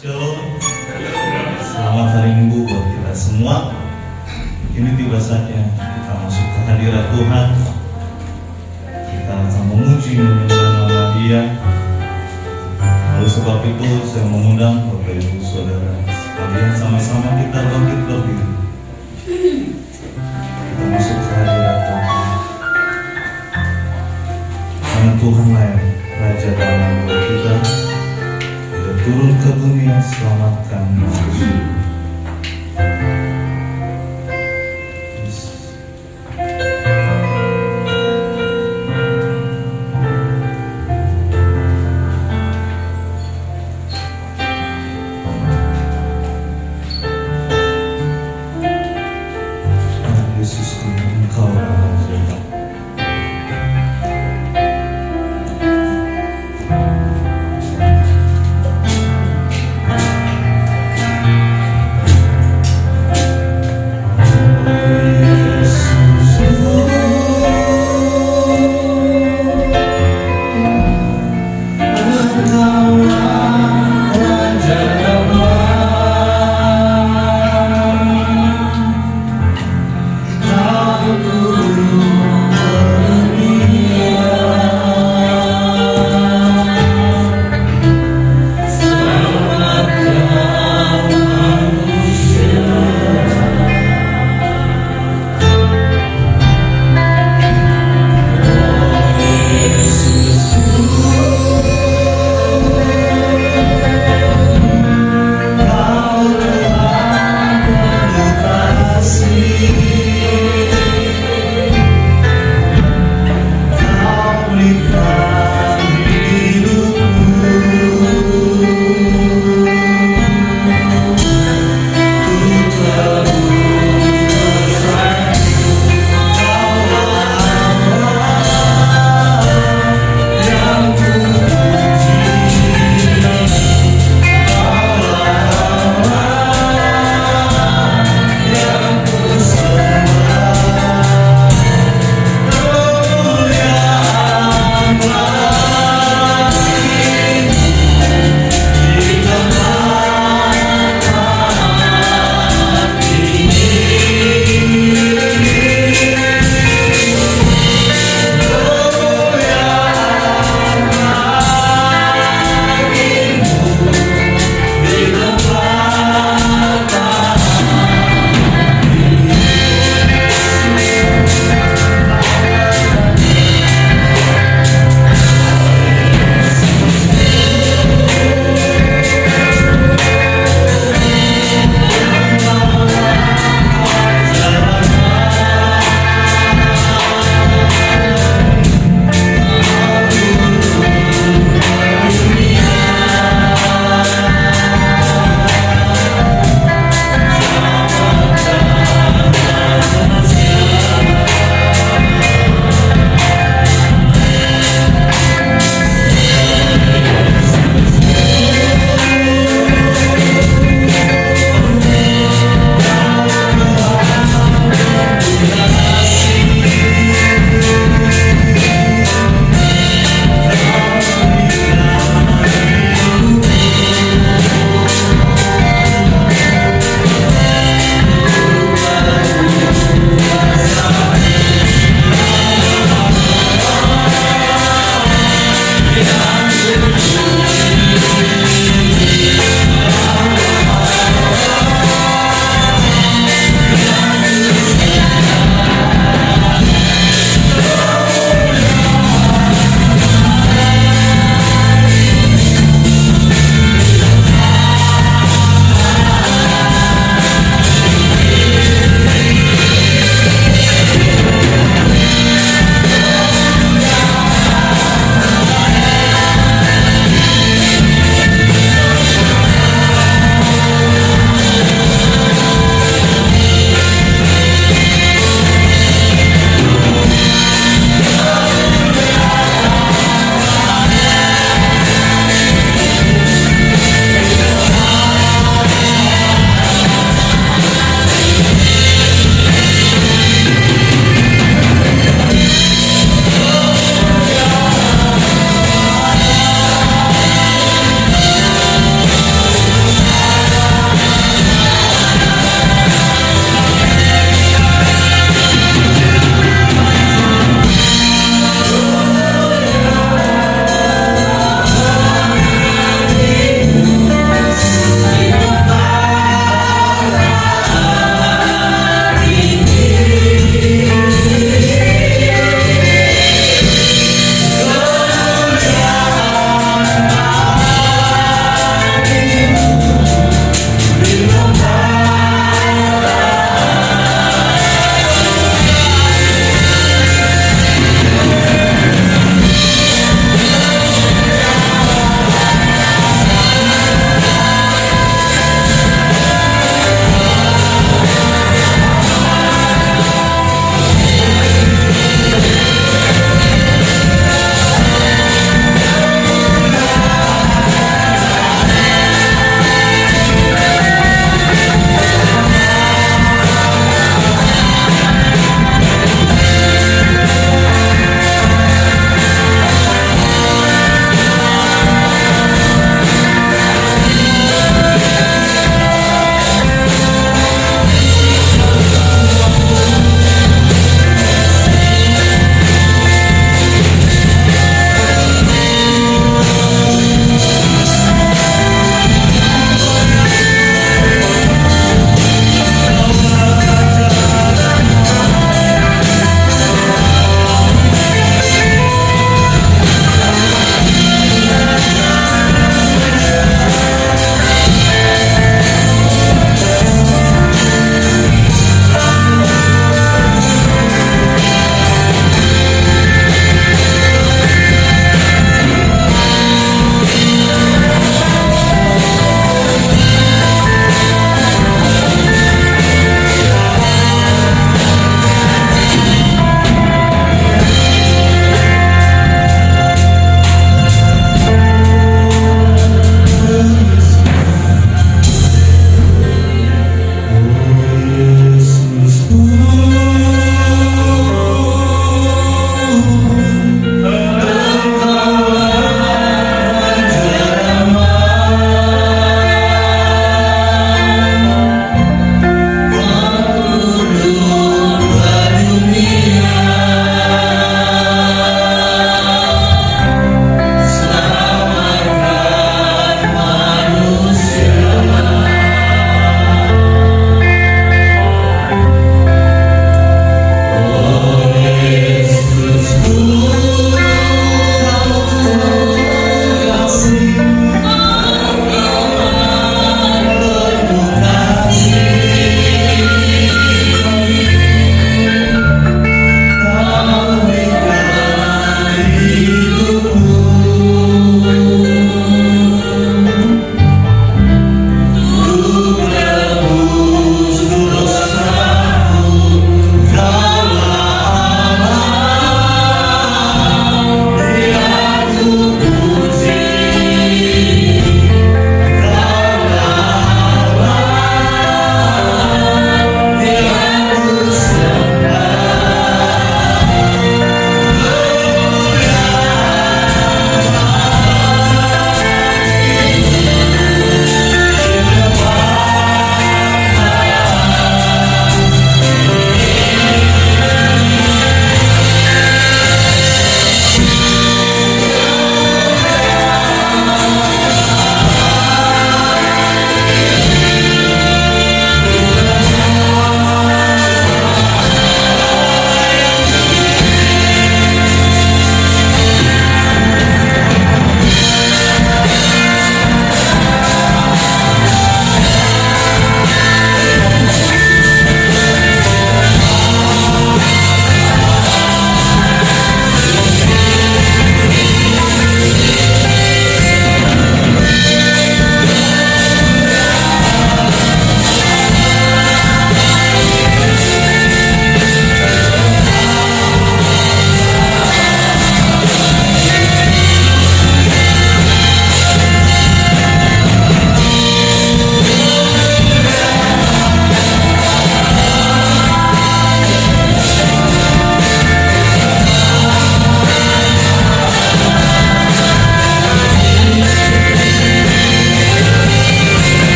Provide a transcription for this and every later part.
Shalom. Selamat hari Minggu buat kita semua. Ini tiba saatnya kita masuk ke hadirat Tuhan. Kita akan memuji menyembah nama Dia. Oleh sebab itu saya mengundang Bapak Ibu Saudara sekalian sama-sama kita bangkit berdiri. Kita masuk ke hadirat Tuhan. Karena Tuhanlah yang Raja dalam buat kita. Dia turun ke dunia selamatkan manusia. Yesus Tuhan, Engkau Raja.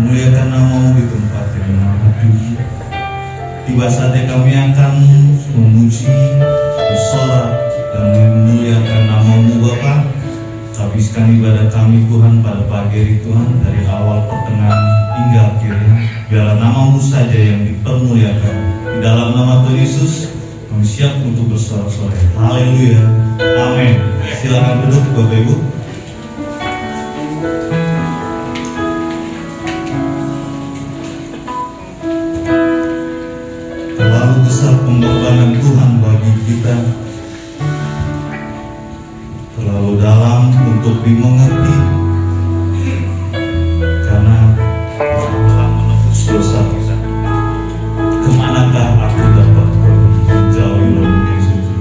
memuliakan nama-Mu di tempat yang maha tinggi. Tiba saatnya kami akan memuji, bersorak, dan memuliakan nama-Mu Bapa. Habiskan ibadah kami Tuhan pada pagi hari Tuhan, dari awal pertengahan hingga akhirnya. Biarlah nama-Mu saja yang dipermuliakan. Di dalam nama Tuhan Yesus kami siap untuk bersorak-sorai. Haleluya, amin. Silakan duduk Bapak Ibu. Terlalu besar pengorbanan Tuhan bagi kita, terlalu dalam untuk dimengerti, karena telah menebus dosa kita. Kemanakah aku dapat pergi menjauhi lembut yang suci?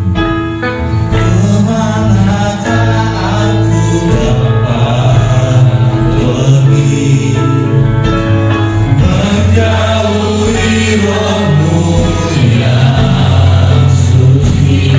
Kemanakah aku dapat pergi menjauhi lembut yang suci?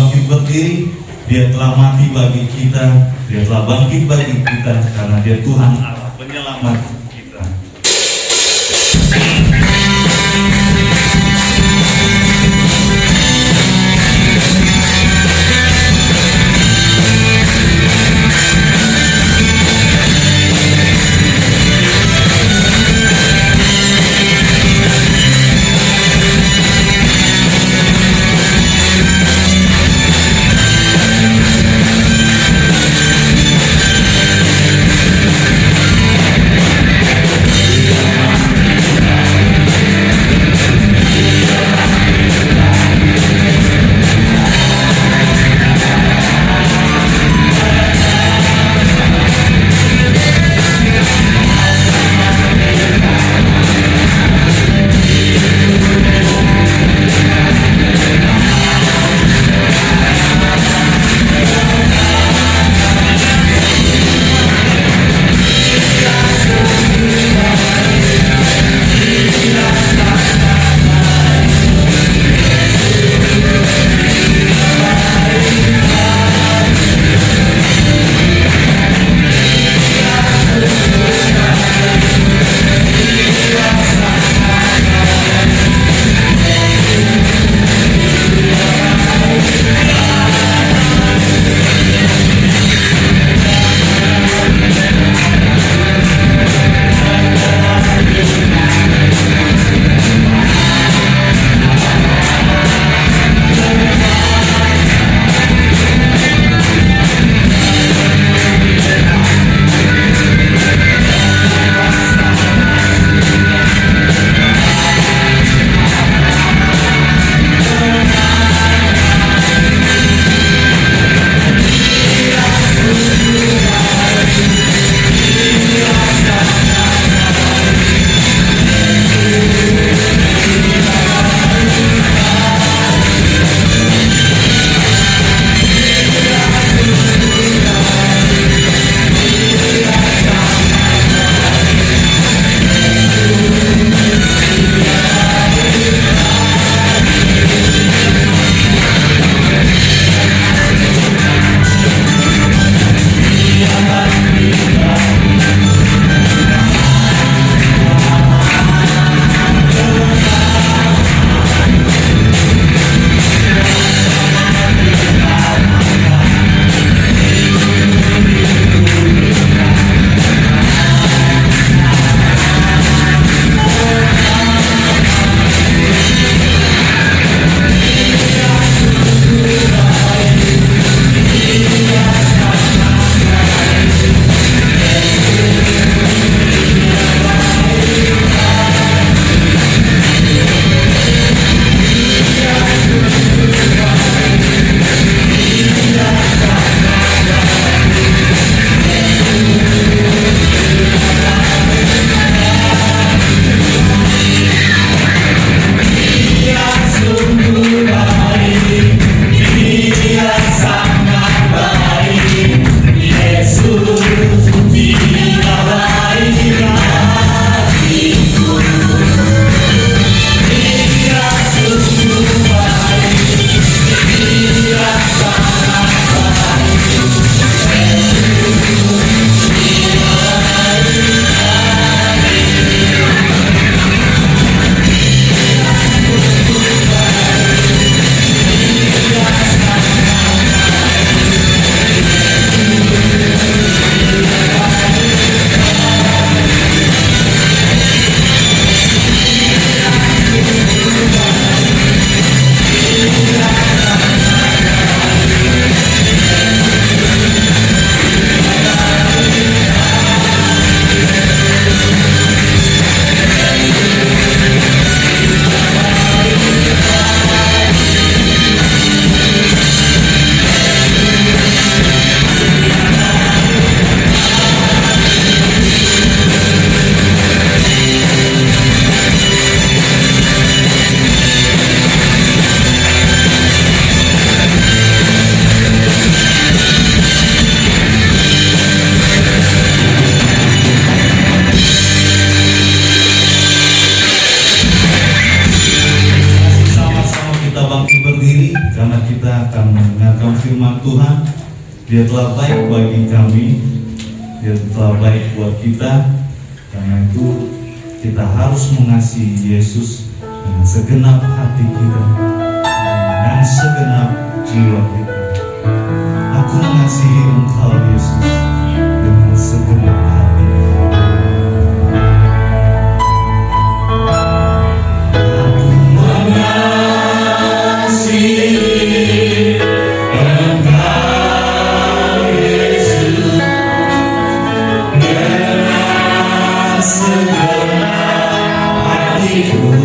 bangkit berdiri, dia telah mati bagi kita, dia telah bangkit bagi kita, karena dia Tuhan Allah penyelamat kita. akan firman Tuhan. Dia telah baik bagi kami, Dia telah baik buat kita. Karena itu kita harus mengasihi Yesus dengan segenap hati kita, dengan segenap jiwa kita. Aku mengasihi Engkau Yesus dengan segenap hati. Aku mengasihi Engkau Yesus dengan segenap hatiku.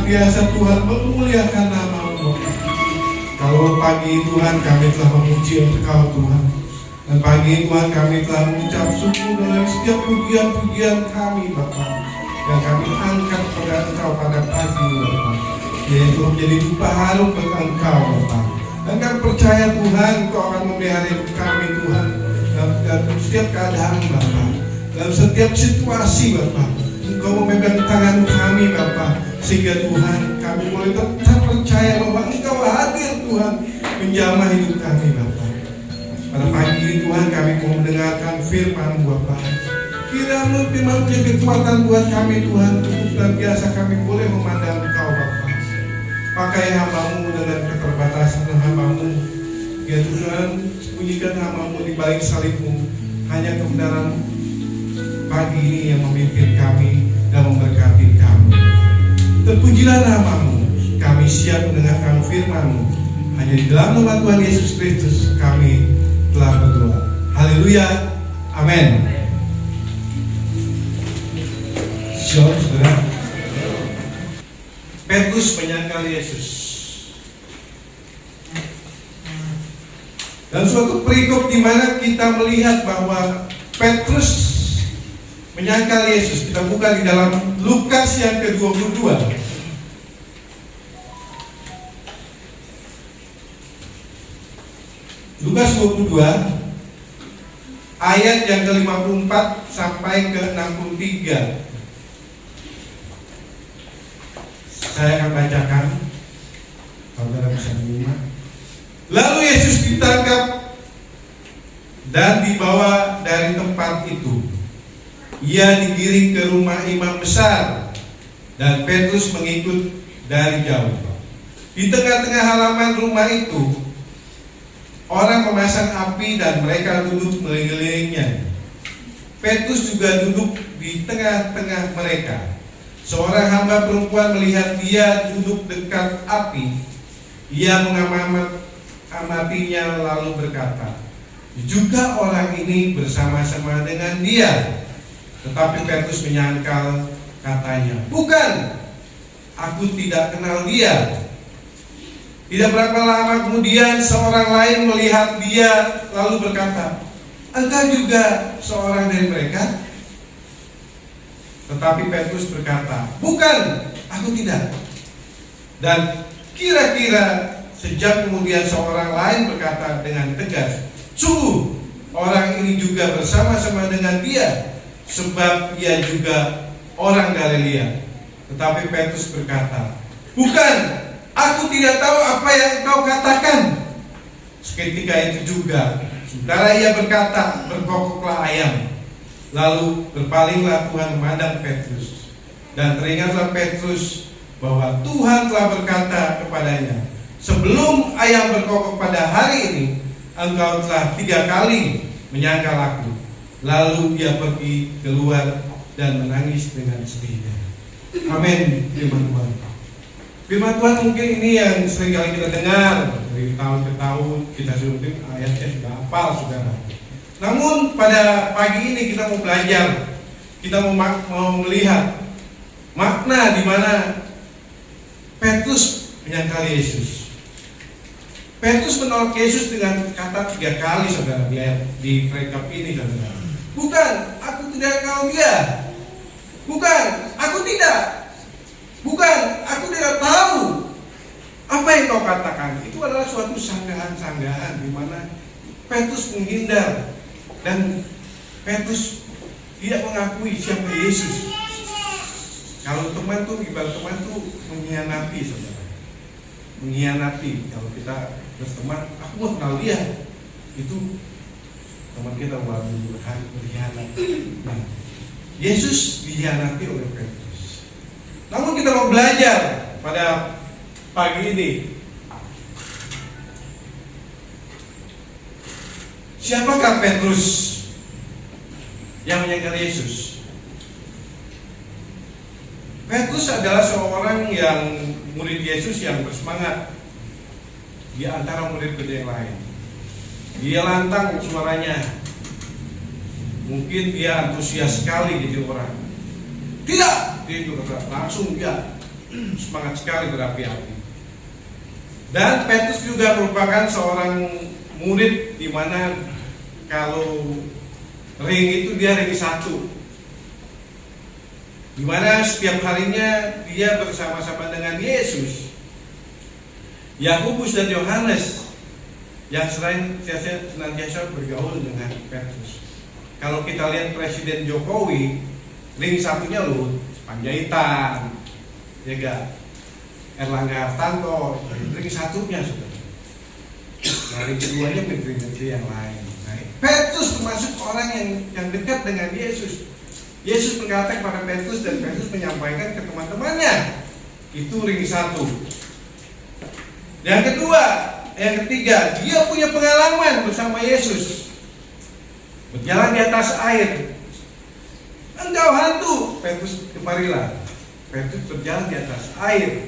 senantiasa Tuhan memuliakan nama-Mu. Kalau pagi Tuhan kami telah memuji Engkau Tuhan, dan pagi Tuhan kami telah mengucap syukur dalam setiap pujian-pujian kami Bapa, yang kami angkat kepada Engkau pada pagi Bapa, yaitu menjadi dupa harum bagi Engkau Bapa. Dan kami percaya Tuhan Engkau akan memelihara kami Tuhan dalam setiap keadaan Bapa, dalam setiap situasi Bapa. Engkau memegang tangan kami Bapa, sehingga Tuhan kami boleh tetap percaya bahwa Engkau hadir Tuhan menjamah hidup kami Bapa. Pada pagi ini Tuhan kami mau mendengarkan firman Bapa. Kiranya firman menjadi kekuatan buat kami Tuhan, dan biasa kami boleh memandang Engkau Bapa. Pakai hamba-Mu dengan keterbatasan hamba-Mu, Ya Tuhan, sembunyikan hamba-Mu di balik salib-Mu. Hanya kebenaran pagi ini yang memimpin kami dan memberkati kami. Terpujilah nama-Mu. Kami siap mendengarkan firman-Mu. Hanya di dalam nama Tuhan Yesus Kristus kami telah berdoa. Haleluya. Amin. Shalom, saudara. Petrus menyangkal Yesus. Dan suatu perikop di mana kita melihat bahwa Petrus menyangkal Yesus. Kita buka di dalam Lukas yang ke-22. Lukas 22 ayat yang ke-54 sampai ke-63. Saya akan bacakan. Saudara bisa menyimak. Lalu Yesus ditangkap dan dibawa dari tempat itu. Ia digiring ke rumah imam besar dan Petrus mengikut dari jauh. Di tengah-tengah halaman rumah itu, orang memasang api dan mereka duduk mengelilingnya. Petrus juga duduk di tengah-tengah mereka. Seorang hamba perempuan melihat dia duduk dekat api. Ia mengamatinya lalu berkata, juga orang ini bersama-sama dengan dia. Tetapi Petrus menyangkal, katanya, bukan, aku tidak kenal dia. Tidak berapa lama kemudian seorang lain melihat dia lalu berkata, engkau juga seorang dari mereka? Tetapi Petrus berkata, bukan, aku tidak. Dan kira-kira sejam kemudian seorang lain berkata dengan tegas, sungguh orang ini juga bersama-sama dengan dia, sebab ia juga orang Galilea. Tetapi Petrus berkata, bukan, aku tidak tahu apa yang kau katakan. Seketika itu juga saudara ia berkata, berkokoklah ayam. Lalu berpalinglah Tuhan memandang Petrus. Dan teringatlah Petrus bahwa Tuhan telah berkata kepadanya, sebelum ayam berkokok pada hari ini, engkau telah 3 kali menyangkal aku. Lalu dia pergi keluar dan menangis dengan sedihnya. Amin. Firman Tuhan. Firman Tuhan mungkin ini yang sering kali kita dengar dari tahun ke tahun. Kita sudah ayatnya sudah hafal, saudara. Namun pada pagi ini kita mau belajar, kita mau melihat makna di mana Petrus menyangkal Yesus. Petrus menolak Yesus dengan kata 3 kali, saudara, di rekap ini, saudara. Bukan, aku tidak kenal dia. Bukan, aku tidak. Bukan, aku tidak tahu. Apa yang kau katakan? Itu adalah suatu sanggahan-sanggahan di mana Petrus menghindar dan Petrus tidak mengakui siapa Yesus. Kalau teman tuh, ibarat teman tuh mengkhianati, saudara. Mengkhianati. Kalau kita berteman, aku mau kenal dia. Itu teman kita berkhianat. Nah, Yesus dikhianati oleh Petrus. Namun kita mau belajar pada pagi ini, siapakah Petrus yang menyangkal Yesus? Petrus adalah seorang yang murid Yesus yang bersemangat di antara murid-murid yang lain. Dia lantang suaranya. Mungkin dia antusias sekali jadi orang. Tidak, dia juga langsung dia semangat sekali berapi-api. Dan Petrus juga merupakan seorang murid di mana kalau ring itu dia ring 1. Di mana setiap harinya dia bersama-sama dengan Yesus. Yakobus dan Yohanes yang senantiasa bergaul dengan Petrus. Kalau kita lihat Presiden Jokowi, ring 1-nya loh Panjaitan, ya gak? Erlangga Hartanto, ring 1-nya sudah. Nah, ring 2-nya menteri-menteri yang lain. Nah, Petrus termasuk orang yang dekat dengan Yesus. Yesus berkata kepada Petrus dan Petrus menyampaikan ke teman-temannya. Itu ring 1. Yang kedua, yang ketiga, dia punya pengalaman bersama Yesus, berjalan di atas air. Engkau hantu, Petrus, kemarilah. Petrus berjalan di atas air.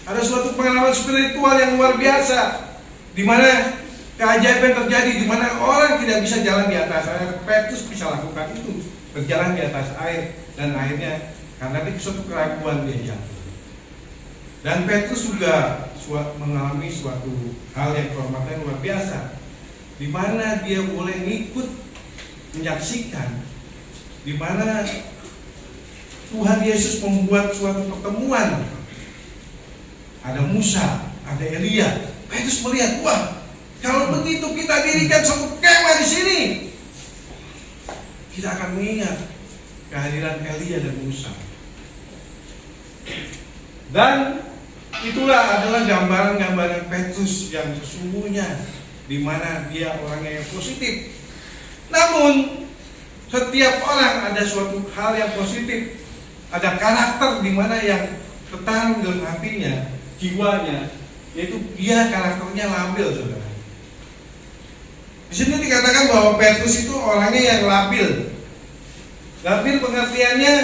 Ada suatu pengalaman spiritual yang luar biasa, di mana keajaiban terjadi, di mana orang tidak bisa jalan di atas air. Petrus bisa lakukan itu, berjalan di atas air, dan akhirnya karena itu suatu keraguan dia jatuh. Dan Petrus juga mengalami suatu hal yang kehormatan luar biasa, di mana dia boleh ngikut menyaksikan, di mana Tuhan Yesus membuat suatu pertemuan. Ada Musa, ada Elia. Petrus melihat, wah, kalau begitu kita dirikan suatu kemah di sini, kita akan mengingat kehadiran Elia dan Musa. Dan itulah adalah gambaran-gambaran Petrus yang sesungguhnya, di mana dia orangnya yang positif. Namun setiap orang ada suatu hal yang positif, ada karakter di mana yang tertanam dalam hatinya, jiwanya, yaitu dia karakternya labil, saudara. Di sini dikatakan bahwa Petrus itu orangnya yang labil. Labil pengertiannya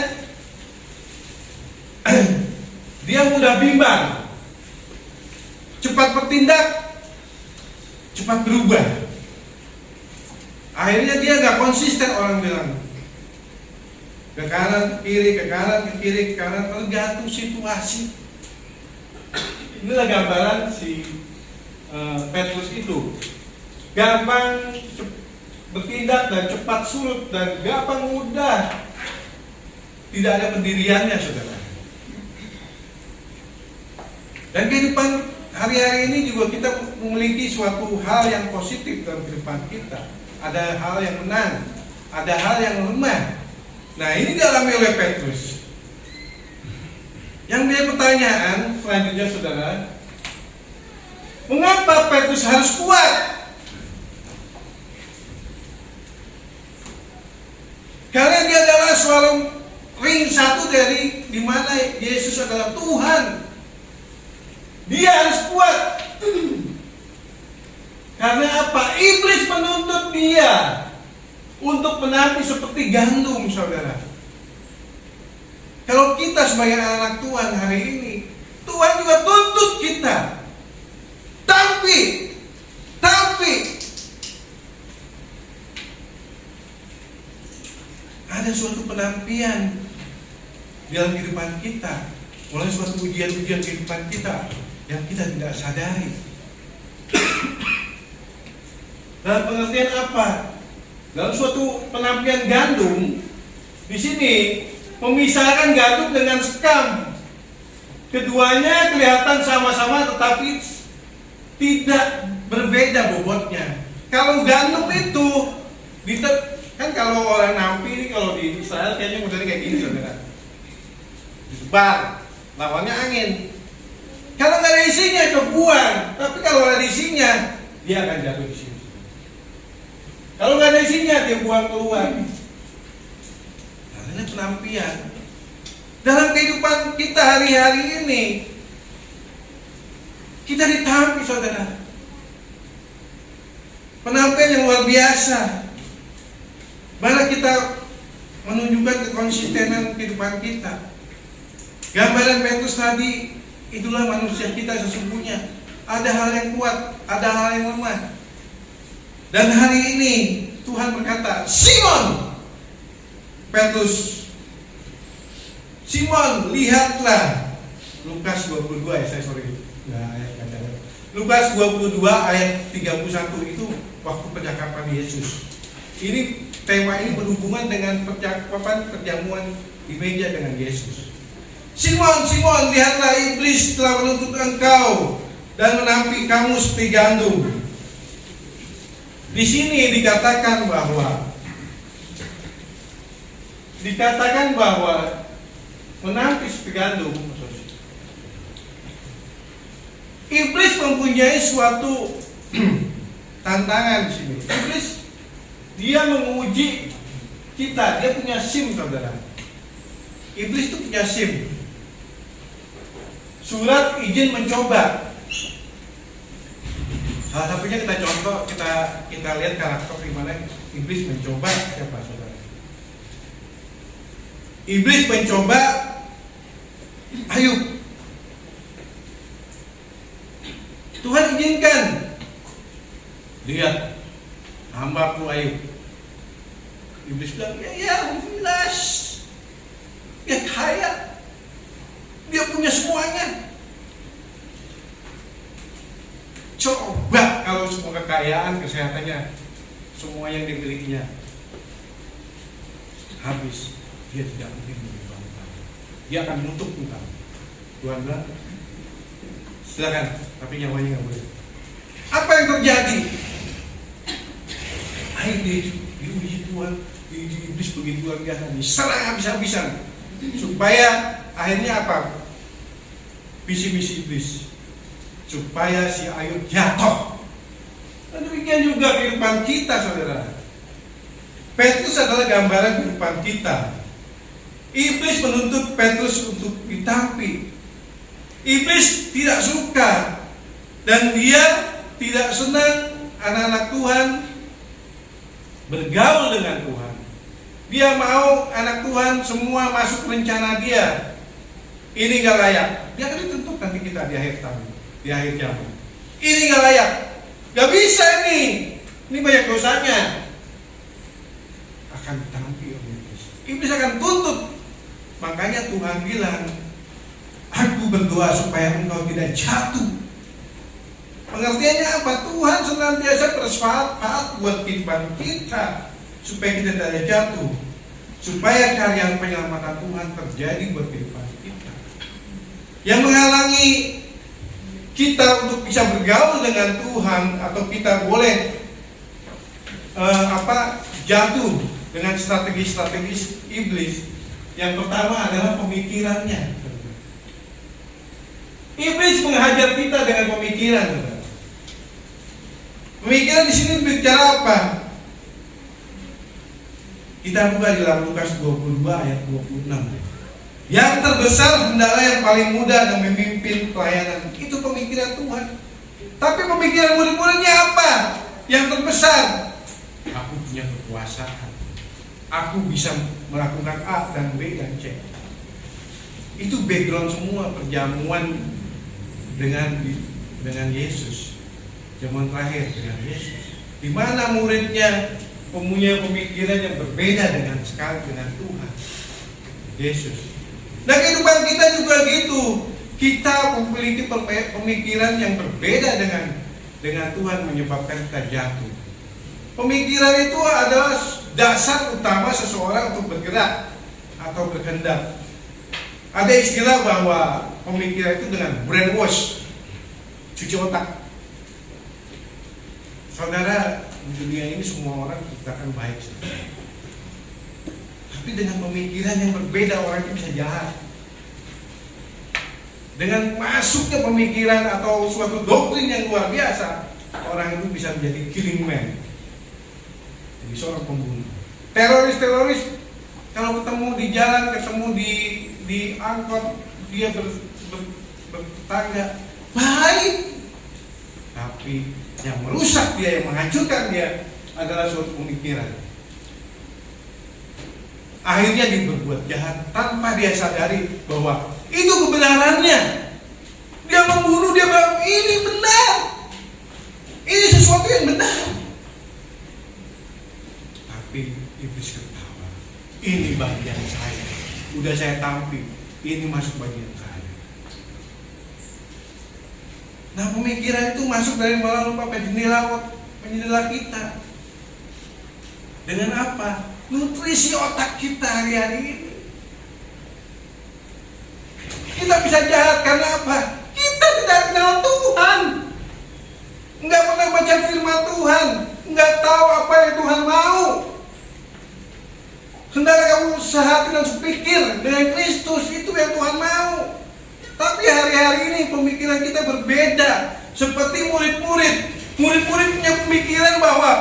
dia mudah bimbang, cepat bertindak, cepat berubah. Akhirnya dia nggak konsisten, orang bilang. Ke kanan, ke kiri, ke kanan, ke kiri, ke kanan, tergantung situasi. Inilah gambaran si Petrus itu. Gampang bertindak dan cepat surut dan gampang mudah. Tidak ada pendiriannya, saudara. Dan kehidupan hari-hari ini juga kita memiliki suatu hal yang positif dalam kehidupan kita. Ada hal yang menang, ada hal yang lemah. Nah, ini dialami oleh Petrus. Yang dia pertanyaan selanjutnya, saudara, mengapa Petrus harus kuat? Karena dia adalah seorang ring satu dari di mana Yesus adalah Tuhan. Dia harus kuat. Karena apa? Iblis menuntut dia untuk menampil seperti gandum, saudara. Kalau kita sebagai anak Tuhan hari ini, Tuhan juga tuntut kita. Tapi ada suatu penampian dalam kehidupan kita, mulai suatu ujian-ujian kehidupan kita yang kita tidak sadari. Dalam pengertian apa? Dalam suatu penampian gandum, di sini memisahkan gandum dengan sekam. Keduanya kelihatan sama-sama, tetapi tidak berbeda bobotnya. Kalau gandum itu, kan kalau orang nampi, kalau di Israel kayaknya modelnya kayak gini, saudara. Disebar, lawannya angin. Kalau nggak ada isinya, kebuang. Tapi kalau ada isinya, dia akan jatuh di sini. Kalau nggak ada isinya, dia buang keluar. Karena penampian. Dalam kehidupan kita hari-hari ini, kita ditampi, saudara. Penampian yang luar biasa. Mana kita menunjukkan kekonsistenan kehidupan kita. Gambaran Petrus tadi, itulah manusia kita sesungguhnya. Ada hal yang kuat, ada hal yang lemah. Dan hari ini Tuhan berkata, Simon, Petrus, Simon, lihatlah. Lukas 22 Lukas 22 ayat 31 itu waktu percakapan Yesus. Ini tema ini berhubungan dengan perjamuan di meja dengan Yesus. Simon, Simon, lihatlah iblis telah menuntut engkau dan menampik kamu seperti gandum. Di sini dikatakan bahwa menampik seperti gandum. Iblis mempunyai suatu tantangan di sini. Iblis dia menguji kita, dia punya SIM, saudara. Iblis itu punya SIM. Surat izin mencoba. Salah satunya kita contoh, kita lihat karakter di mana iblis mencoba siapa saudara? Iblis mencoba Ayub. Tuhan izinkan, lihat hamba-Ku Ayub. Iblis bilang, ya jelas, dia kaya, dia punya semuanya. Coba kalau semua kekayaan, kesehatannya, semua yang dimilikinya habis, dia tidak mungkin menyumbangkan. Dia akan menutup utang. Tuhan bilang, silakan, tapi nyawanya nggak boleh. Apa yang terjadi? Akhirnya diuji Tuhan, iblis begitu luar biasa, diserang habis-habisan, supaya akhirnya apa? Visi-misi iblis, supaya si Ayub jatuh. Dan demikian juga kehidupan kita, saudara. Petrus adalah gambaran kehidupan kita. Iblis menuntut Petrus untuk ditampi. Iblis tidak suka dan dia tidak senang anak-anak Tuhan bergaul dengan Tuhan. Dia mau anak Tuhan semua masuk rencana dia. Ini gak layak. Dia akan dituntut nanti kita di akhir tahun, di akhir zaman. Ini gak layak. Gak bisa ini banyak dosanya. Akan ditampi oleh iblis. Iblis akan tuntut. Makanya Tuhan bilang, Aku berdoa supaya engkau tidak jatuh. Pengertiannya apa? Tuhan senantiasa bersepakat buat kehidupan kita supaya kita tidak jatuh, supaya karya penyelamatan Tuhan terjadi buat kehidupan kita. Yang menghalangi kita untuk bisa bergaul dengan Tuhan atau kita boleh jatuh dengan strategi-strategi iblis. Yang pertama adalah pemikirannya. Iblis menghajar kita dengan pemikiran. Pemikiran di sini bicara apa? Kita buka di dalam Lukas 22 ayat 26. Yang terbesar hendaklah yang paling muda dan memimpin pelayanan. Itu pemikiran Tuhan. Tapi pemikiran murid-muridnya apa? Yang terbesar, aku punya kekuasaan. Aku bisa melakukan A dan B dan C. Itu background semua perjamuan dengan Yesus. Zaman terakhir dengan Yesus. Di mana muridnya mempunyai pemikiran yang berbeda dengan Tuhan Yesus. Nah, kehidupan kita juga gitu. Kita memiliki pemikiran yang berbeda dengan Tuhan menyebabkan kita jatuh. Pemikiran itu adalah dasar utama seseorang untuk bergerak atau berkehendak. Ada istilah bahwa pemikiran itu dengan brainwash, cuci otak. Saudara, di dunia ini semua orang diciptakan baik. Tapi dengan pemikiran yang berbeda orang itu bisa jahat. Dengan masuknya pemikiran atau suatu doktrin yang luar biasa, orang itu bisa menjadi killing man. Jadi seorang pembunuh. Teroris kalau ketemu di jalan, ketemu di angkot, dia bertetangga baik, tapi yang merusak dia, yang menghancurkan dia adalah suatu pemikiran. Akhirnya dia berbuat jahat tanpa dia sadari bahwa itu kebenarannya. Dia membunuh, dia bilang ini benar, ini sesuatu yang benar. Tapi iblis ketawa, ini bagian saya, udah saya tampil, ini masuk bagian saya. Nah, pemikiran itu masuk dari melalui jendela kita. Dengan apa? Nutrisi otak kita hari-hari ini. Kita bisa jahat karena apa? Kita tidak kenal Tuhan, nggak pernah baca firman Tuhan, nggak tahu apa yang Tuhan mau. Saudara, kamu sehati dan sepikir dengan Kristus, itu yang Tuhan mau. Tapi hari-hari ini pemikiran kita berbeda. Seperti murid-murid punya pemikiran bahwa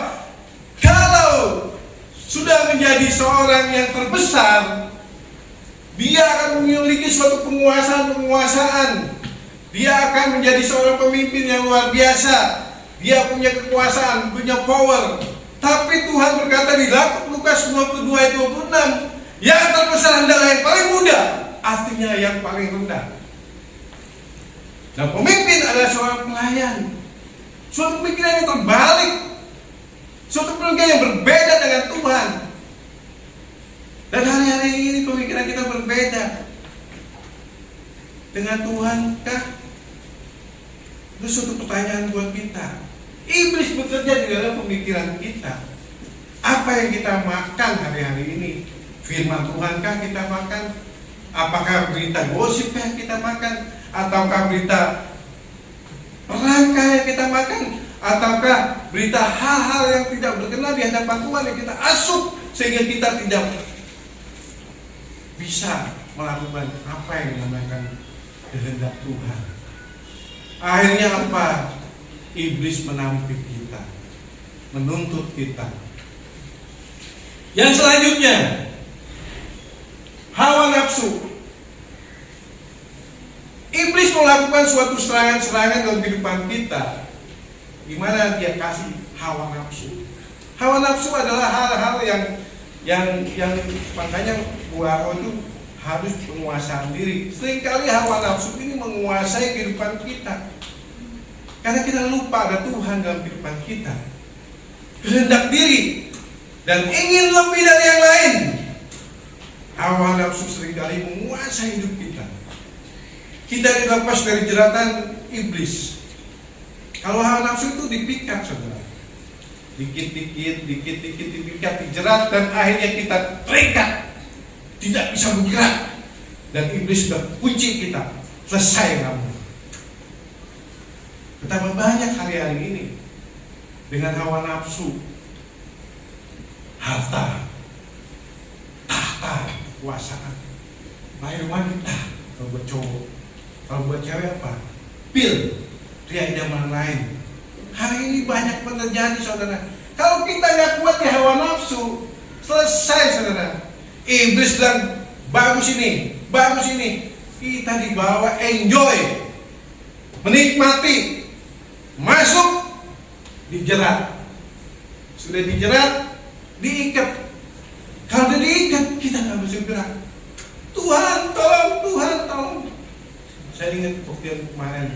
kalau sudah menjadi seorang yang terbesar, dia akan memiliki suatu penguasaan. Dia akan menjadi seorang pemimpin yang luar biasa. dia punya kekuasaan, punya power. Tapi Tuhan berkata di Lukas 22 ayat 26, yang terbesar adalah yang paling muda, artinya yang paling rendah. Dan pemimpin adalah seorang pelayan. Suatu pemikiran yang terbalik, suatu pemikiran yang berbeda dengan Tuhan. Dan hari-hari ini pemikiran kita berbeda dengan Tuhan kah? Itu suatu pertanyaan buat kita. Iblis bekerja di dalam pemikiran kita. Apa yang kita makan hari-hari ini? Firman Tuhankah kita makan? Apakah berita gosip yang kita makan? Ataukah berita perangkah yang kita makan? Ataukah berita hal-hal yang tidak berkenan di hadapan Tuhan yang kita asup sehingga kita tidak bisa melakukan apa yang dinamakan kehendak Tuhan? Akhirnya apa? Iblis menampik kita, menuntut kita. Yang selanjutnya, hawa nafsu. Iblis melakukan suatu serangan-serangan dalam kehidupan kita, di mana dia kasih hawa nafsu. Hawa nafsu adalah hal-hal yang makanya buah itu harus penguasaan diri. Seringkali hawa nafsu ini menguasai kehidupan kita, karena kita lupa ada Tuhan dalam kehidupan kita. Kehendak diri dan ingin lebih dari yang lain. Hawa nafsu seringkali menguasai hidup kita. Kita dilepas dari jeratan iblis. Kalau hawa nafsu itu dipikat, saudara. Dikit-dikit dipikat, dijerat, dan akhirnya kita terikat, tidak bisa bergerak. Dan iblis sudah kunci kita. Selesai kamu. Betapa banyak hari-hari ini dengan hawa nafsu, harta, tahta, kekuasaan, lahir wanita, kalau buat cowok, kalau buat cewek apa? Pil, pria idaman lain. Hari ini banyak terjadi, saudara. Kalau kita nggak kuat di hawa nafsu, selesai, saudara. Iblis bilang bagus ini, bagus ini. Kita dibawa enjoy, menikmati. Masuk, dijerat. Sudah dijerat, diikat. Kalau sudah diikat, kita nggak bisa gerak. Tuhan tolong, Tuhan tolong. Saya ingat waktu yang kemarin,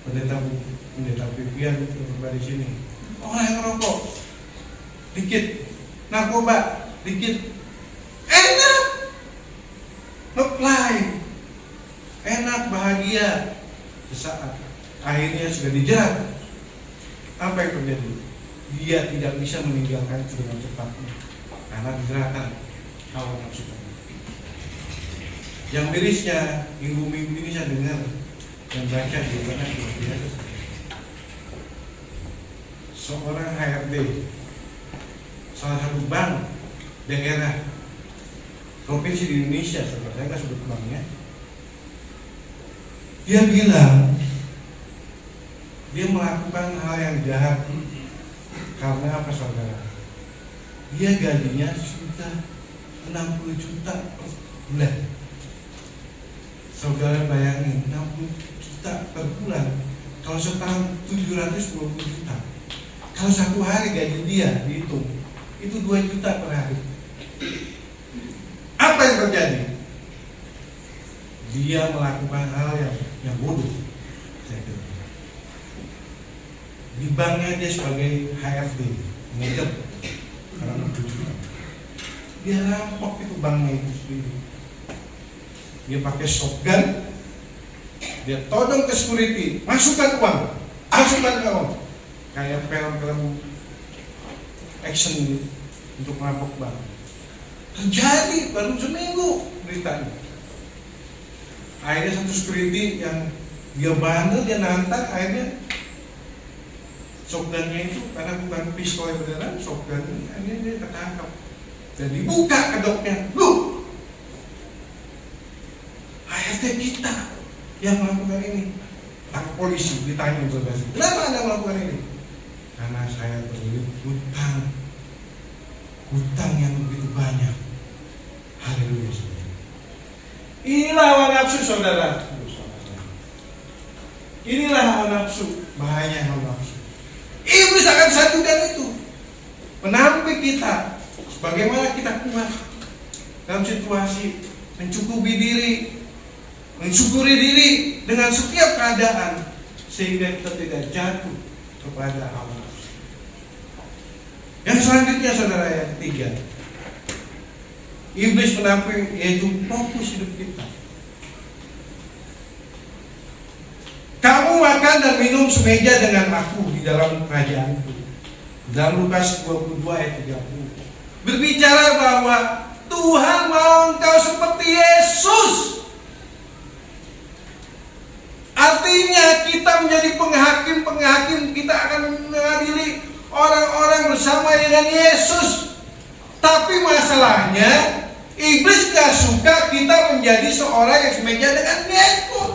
pendeta Vivian berada di sini. Orang yang ngerokok, dikit. Narkoba, dikit. Enak, apply, enak, bahagia. Sesaat akhirnya sudah dijerat. Apa yang terjadi? Dia tidak bisa meninggalkan itu dengan cepat karena dijeratan hawa nafsu. Yang mirisnya, minggu-minggu ini saya dengar dan baca di mana seorang HRD salah satu bank daerah provinsi di Indonesia, saya nggak sebut banknya. Dia bilang dia melakukan hal yang jahat karena apa, saudara? Dia gajinya sudah 60 juta per bulan. Saudara bayangin, 60 juta per bulan. Kalau setahun 720 juta. Kalau satu hari gaji dia dihitung, itu 2 juta per hari. Apa yang terjadi? Dia melakukan hal yang bodoh, saya kira. Di banknya dia sebagai HRD, manajer, karena 6 juta. Dia rampok itu banknya itu sendiri. Dia pakai shotgun, dia todong ke security, masukkan uang, kayak film-film action gitu, untuk merampok bank. Terjadi baru seminggu beritanya. Akhirnya satu security yang dia bandel, dia nantang, akhirnya shotgunnya itu karena bukan pistol yang beneran, shotgun ini akhirnya dia tertangkap dan dibuka kedoknya. Loh, HRD kita yang melakukan ini. Tangkap polisi, ditanya berbagai, kenapa Anda melakukan ini? Karena saya berhutang yang begitu banyak. Haleluya. Inilah hawa nafsu, saudara. Inilah hawa nafsu, bahaya hawa nafsu. Iblis akan satukan itu, menampik kita bagaimana kita kuat dalam situasi mencukupi diri, mensyukuri diri dengan setiap keadaan, sehingga kita tidak jatuh kepada hawa nafsu. Yang selanjutnya saudara, yang ketiga, iblis menampik yaitu fokus hidup kita. Kamu makan dan minum semeja dengan aku di dalam kerajaanku. Dalam Lukas 22 ayat 30 berbicara bahwa Tuhan mau engkau seperti Yesus. Artinya kita menjadi penghakim, kita akan mengadili orang-orang bersama dengan Yesus. Tapi masalahnya, iblis gak suka kita menjadi seorang yang semeja dengan Yesus.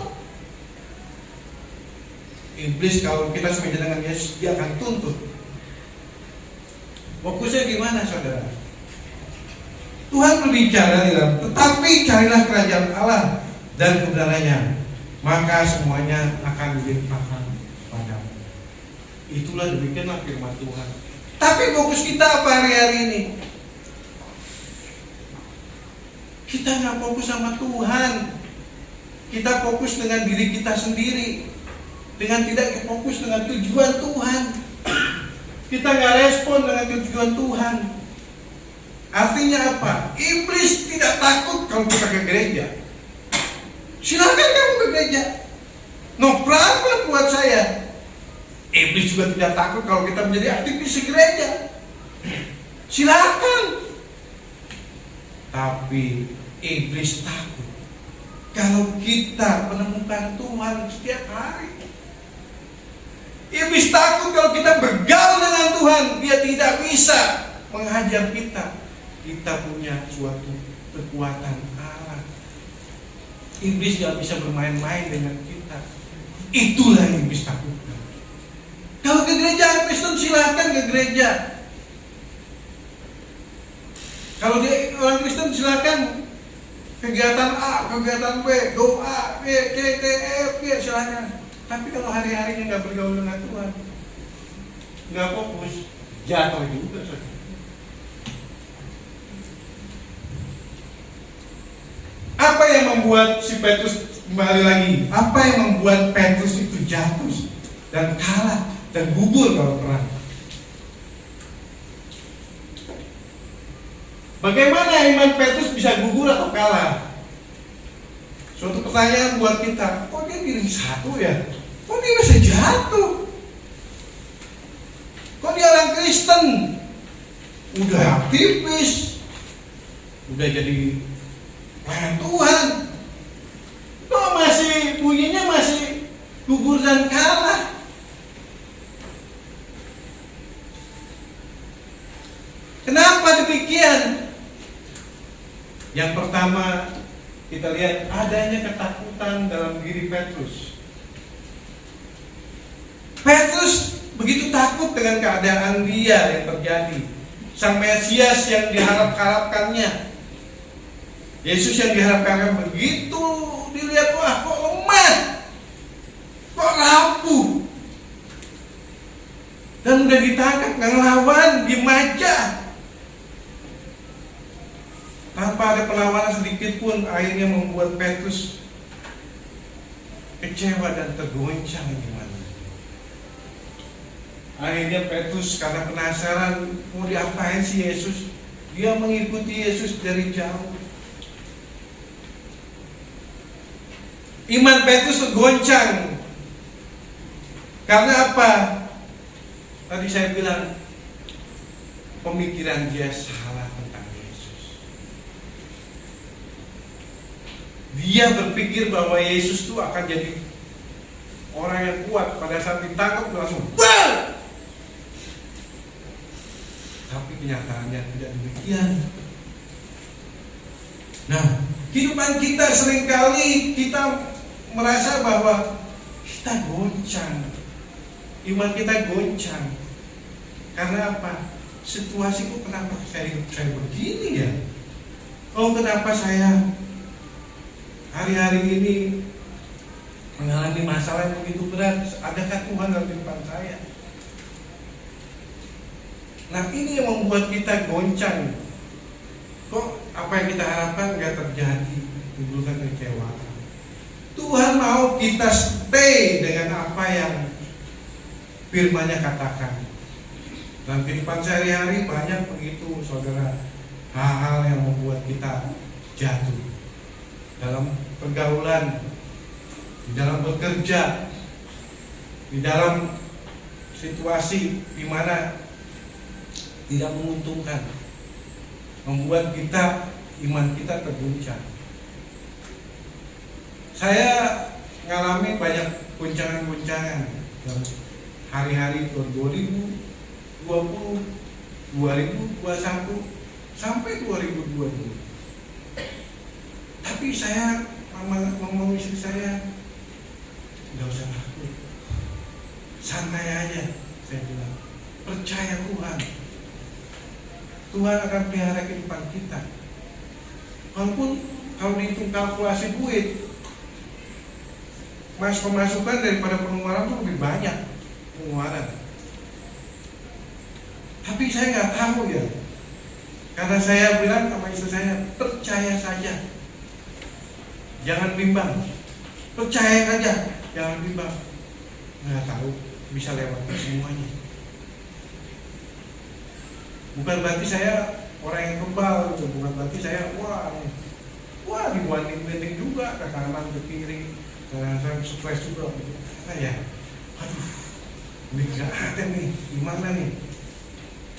Iblis kalau kita semeja dengan Yesus, dia akan tuntut. Fokusnya gimana saudara? Tuhan berbicara di dalam, tetapi carilah kerajaan Allah dan kebenarannya, maka semuanya akan dilimpahkan padamu. Itulah demikianlah firman Tuhan. Tapi fokus kita apa hari-hari ini? Kita nggak fokus sama Tuhan. Kita fokus dengan diri kita sendiri, dengan tidak fokus dengan tujuan Tuhan. Kita nggak respon dengan tujuan Tuhan. Artinya apa? Iblis tidak takut kalau kita ke gereja. Silakan kamu ke gereja, no problem buat saya. Iblis juga tidak takut kalau kita menjadi aktivis di gereja. Silakan. Tapi iblis takut kalau kita menemukan Tuhan setiap hari. Iblis takut kalau kita bergaul dengan Tuhan, dia tidak bisa menghajar kita. Kita punya suatu kekuatan Allah. Iblis gak bisa bermain-main dengan kita. Itulah yang iblis takutkan. Kalau ke gereja Kristen, silahkan ke gereja. Kalau dia orang Kristen, silahkan kegiatan A, kegiatan B, doa, B, C, D, E, F, G, silahkan. Tapi kalau hari-harinya gak bergaul dengan Tuhan, gak fokus, jatuh juga saudara. Apa yang membuat si Petrus, kembali lagi, apa yang membuat Petrus itu jatuh dan kalah dan gugur kalau perang? Bagaimana iman Petrus bisa gugur atau kalah? Suatu pertanyaan buat kita. Kok dia piring satu ya? Kok dia bisa jatuh? Kok dia orang Kristen? Udah aktivis, udah jadi pelayan Tuhan, kok masih bunyinya masih gugur dan kalah? Kenapa demikian? Yang pertama, kita lihat adanya ketakutan dalam diri Petrus. Petrus begitu takut dengan keadaan dia yang terjadi. Sang Mesias yang diharapkannya, Yesus yang diharapkan, begitu dilihat, wah kok lemah, kok rapuh, dan udah ditangkap, ngelawan, dimajah. Tanpa ada perlawanan sedikit pun, akhirnya membuat Petrus kecewa dan tergoncang gimana. Akhirnya Petrus karena penasaran mau diapain si Yesus, dia mengikuti Yesus dari jauh. Iman Petrus tergoncang. Karena apa? Tadi saya bilang, pemikiran dia salah tentang Yesus. Dia berpikir bahwa Yesus itu akan jadi orang yang kuat. Pada saat ditangkap langsung bang! Tapi kenyataannya tidak demikian. Nah, kehidupan kita seringkali kita merasa bahwa kita goncang, iman kita goncang. Karena apa? Situasi kok kenapa saya begini ya? Oh, kenapa saya hari-hari ini mengalami masalah yang begitu berat? Adakah Tuhan dalam kehidupan saya? Nah ini yang membuat kita goncang. Kok apa yang kita harapkan gak terjadi, timbulkan kekecewaan. Tuhan mau kita stay dengan apa yang firman-Nya katakan. Dalam kehidupan sehari-hari banyak begitu saudara, hal-hal yang membuat kita jatuh dalam pergaulan, di dalam bekerja, di dalam situasi di mana tidak menguntungkan, membuat kita, iman kita terguncang. Saya mengalami banyak guncangan-guncangan dalam hari-hari tahun 2020, 2021 sampai 2022. Tapi saya ngomong istri saya, nggak usah takut, santai aja. Saya bilang, percaya Tuhan. Tuhan akan pelihara kehidupan kita. Walaupun kalau dihitung kalkulasi duit, pemasukan daripada pengeluaran itu lebih banyak pengeluaran. Tapi saya nggak tahu ya, karena saya bilang sama istri saya, percaya saja, jangan bimbang, percaya saja, jangan bimbang. Nggak tahu bisa lewat semuanya. Bukan berarti saya orang yang kebal, bukan berarti saya wah dibanding juga ke kanan ke kiri, saya stres juga. Nah ya, aduh, ini nggak ada nih, gimana nih?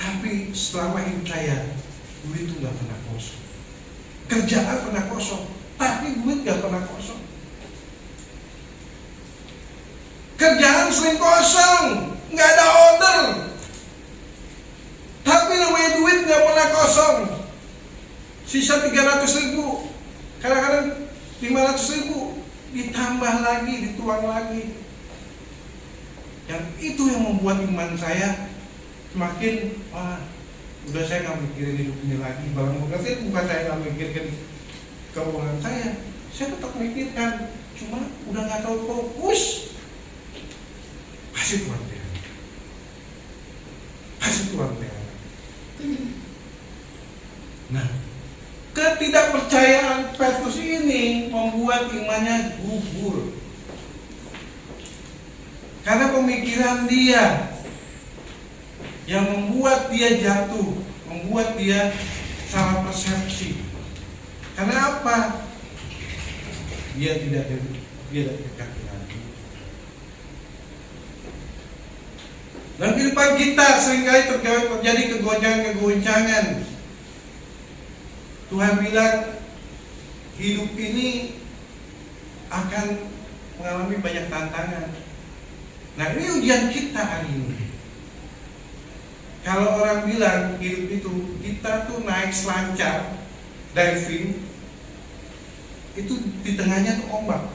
Tapi selama hidup saya, duit itu nggak pernah kosong. Kerjaan pernah kosong, tapi duit nggak pernah kosong. Kerjaan sering kosong, nggak ada order. Tapi namanya duit nggak pernah kosong. Sisa 300.000, kadang-kadang 500.000, ditambah lagi, dituang lagi. Yang itu yang membuat iman saya semakin, udah saya nggak mikirin hidup ini lagi. Bukan saya nggak mikirin keuangan saya tetap mikirkan, cuma udah nggak tahu fokus. Pasti Tuhan pelihara. Pasti Tuhan pelihara. Nah, ketidakpercayaan Petrus ini membuat imannya gugur. Karena pemikiran dia yang membuat dia jatuh, membuat dia salah persepsi. Karena apa? Dia tidak dekat dengan Tuhan. Dan kehidupan kita seringkali terjadi kegoncangan-kegoncangan. Tuhan bilang hidup ini akan mengalami banyak tantangan. Nah ini ujian kita hari ini. Kalau orang bilang hidup itu kita tuh naik selancar, diving, itu di tengahnya tuh ombak.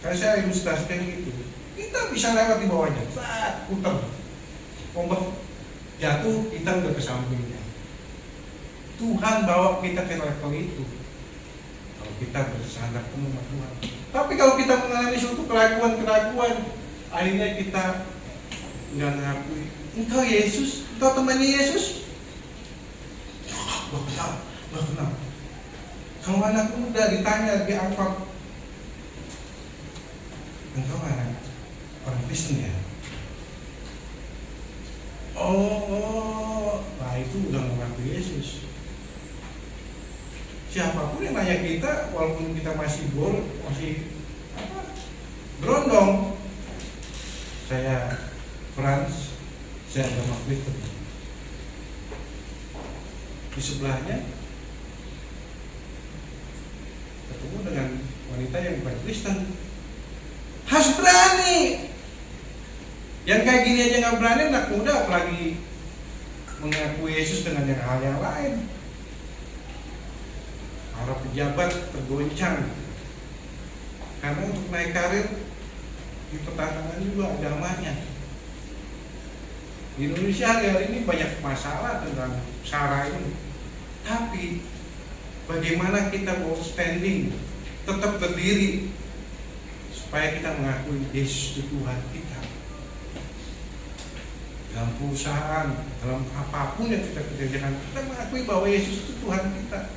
Karena saya ilustrasikan gitu, kita bisa lewat di bawahnya, saat putar, ombak jatuh, kita udah ke sampingnya. Tuhan bawa kita ke level itu kalau kita bersandar penuh sama Tuhan. Tapi kalau kita mengalami suatu keraguan, akhirnya kita nggak ngakui, engkau Yesus, engkau temannya Yesus. Gak kenal. Kalau anak muda ditanya di angkot, engkau anak orang Kristen ya? Nah itu udah mengaku Yesus. Siapapun yang nanya kita, walaupun kita masih berondong, saya Frans, saya agama Kristen. Di sebelahnya ketemu dengan wanita yang bukan Kristen. Harus berani. Yang kayak gini aja nggak berani, anak muda apalagi mengakui Yesus dengan hal yang lain. Para pejabat tergoncang karena untuk naik karir dipertahankan juga agamanya. Di Indonesia hari ini banyak masalah tentang SARA ini. Tapi bagaimana kita mau standing, tetap berdiri supaya kita mengakui Yesus itu Tuhan kita. dalam perusahaan, dalam apapun yang kita kerjakan, kita mengakui bahwa Yesus itu Tuhan kita.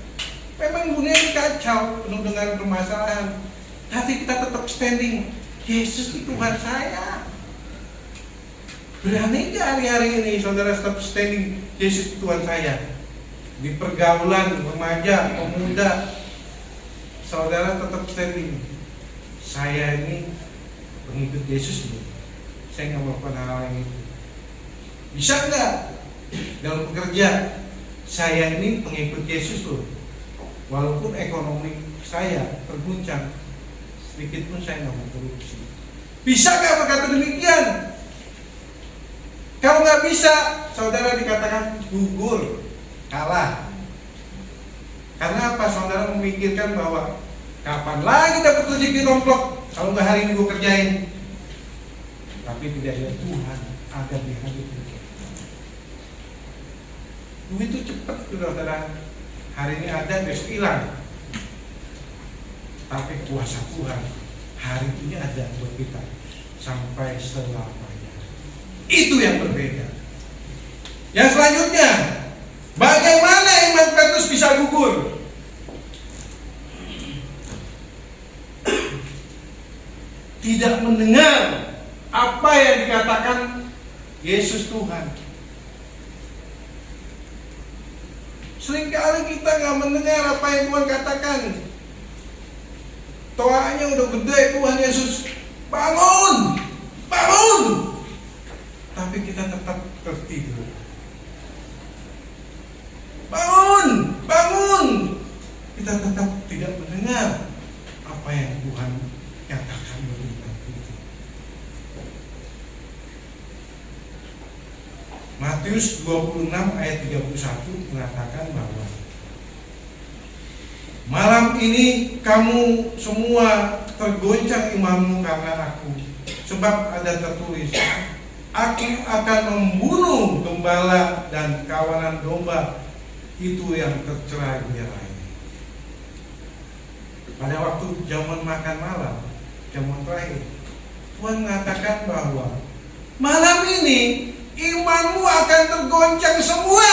Memang dunia ini kacau, penuh dengan permasalahan, tapi kita tetap standing. Yesus itu Tuhan saya. Berani nggak hari-hari ini saudara tetap standing? Yesus itu Tuhan saya. Di pergaulan remaja, pemuda, saudara tetap standing. Saya ini pengikut Yesus loh. Saya nggak melakukan hal yang itu. Bisa nggak dalam bekerja? Saya ini pengikut Yesus loh. Walaupun ekonomi saya terguncang, sedikit pun saya nggak mau korupsi. Bisa nggak berkata demikian? Kalau nggak bisa, saudara dikatakan gugur, kalah. Karena apa? Saudara memikirkan bahwa kapan lagi dapat rezeki nomplok kalau nggak hari ini gue kerjain. Tapi tidak ada Tuhan ada di hati kita. Duit itu cepat, saudara. Hari ini ada, besok hilang. Tapi kuasa Tuhan hari ini ada buat kita sampai selamanya. Itu yang berbeda. Yang selanjutnya, bagaimana iman Petrus bisa gugur? Tidak mendengar apa yang dikatakan Yesus Tuhan. Seringkali kita nggak mendengar apa yang Tuhan katakan. Toanya udah gede, Tuhan Yesus, bangun, bangun. Tapi kita tetap tertidur. Bangun, bangun. Kita tetap tidak mendengar apa yang Tuhan katakan bagi kita. Matius 26 ayat 31 mengatakan bahwa malam ini kamu semua tergoncang imanmu karena aku, sebab ada tertulis, aku akan membunuh gembala dan kawanan domba itu yang tercerai-berai. Pada waktu zaman makan malam, zaman terakhir, Tuhan mengatakan bahwa malam ini imanmu akan tergoncang semua.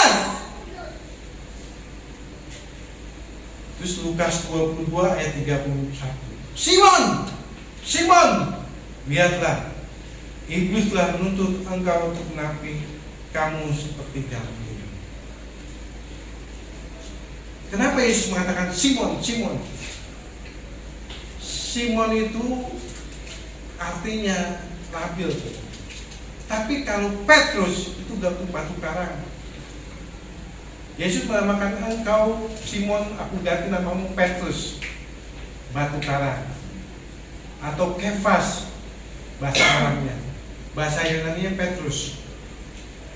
Terus Lukas 22 ayat 31. Simon, Simon, lihatlah, iblis telah menuntut engkau untuk menapi kamu seperti gambir. Kenapa Yesus mengatakan Simon, Simon? Simon itu artinya labil. Tapi kalau Petrus itu batu karang. Yesus menamakan engkau Simon, aku ganti namamu Petrus, batu karang, atau Kefas bahasa Arabnya, bahasa Yunani Petrus.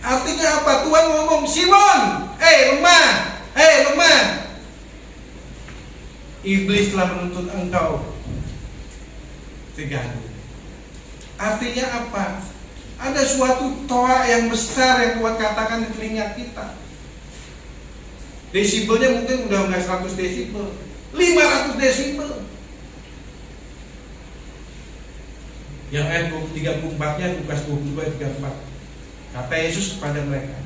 Artinya apa? Tuhan ngomong, Simon, lemah, lemah. Iblis telah menuntut engkau diganggu. Artinya apa? Ada suatu toa yang besar yang Tuhan katakan di telinga kita. Desibelnya mungkin udah nggak 100 desibel, 500 desibel. Yang ayat 34-nya Lukas 22 ayat 34. Kata Yesus kepada mereka,